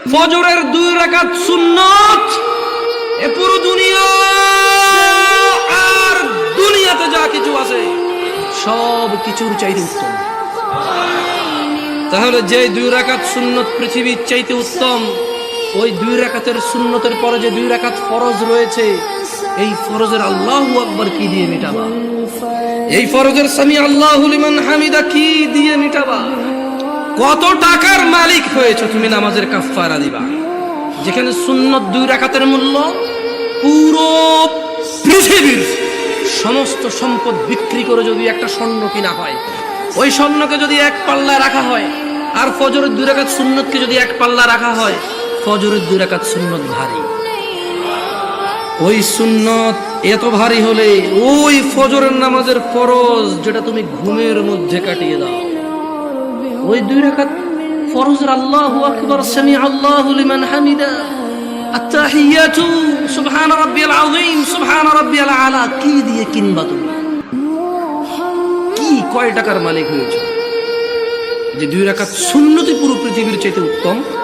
ফজরের 2 রাকাত সুন্নত এ পুরো দুনিয়া আর দুনিয়াতে যা কিছু আছে সব কিছুর চাইতে উত্তম। তাহলে যে 2 রাকাত সুন্নত পৃথিবীর চাইতে উত্তম, ওই 2 রাকাতের সুন্নতের পরে যে 2 রাকাত ফরজ রয়েছে, এই ফরজের আল্লাহু আকবার কি দিয়ে মিটাবা? এই ফরজের সামি আল্লাহু লিমান হামিদা কি দিয়ে মিটাবা? কত টাকার মালিক হয়েছে তুমি নামাজের কাফারা দিবা? যেখানে সুন্নত 2 রাকাতের মূল্য পুরো পৃথিবীর সমস্ত সম্পদ বিক্রি করে যদি একটা স্বর্ণ কিনা হয়, ওই স্বর্ণকে যদি এক পাল্লা রাখা হয়, আর ফজরের 2 রাকাত সুন্নতকে যদি এক পাল্লা রাখা হয়, ফজরের 2 রাকাত সুন্নত ভারী। ওই সুন্নত এত ভারী হলে ওই ফজরের নামাজের ফরজ যেটা তুমি ঘুমের মধ্যে কাটিয়ে দাও, ওই 2 রাকাত ফরজের আল্লাহু আকবার, সামি আল্লাহু লিমান হামিদা, আত-তাহিয়াতু সুবহান রাব্বিয়াল আযীম, সুবহান রাব্বিয়াল আলা কি দিয়ে কিনবা তুমি? কি কয় টাকার মালিক হয়েছে যে 2 রাকাত সুন্নতই পুরো পৃথিবীর চাইতে উত্তম?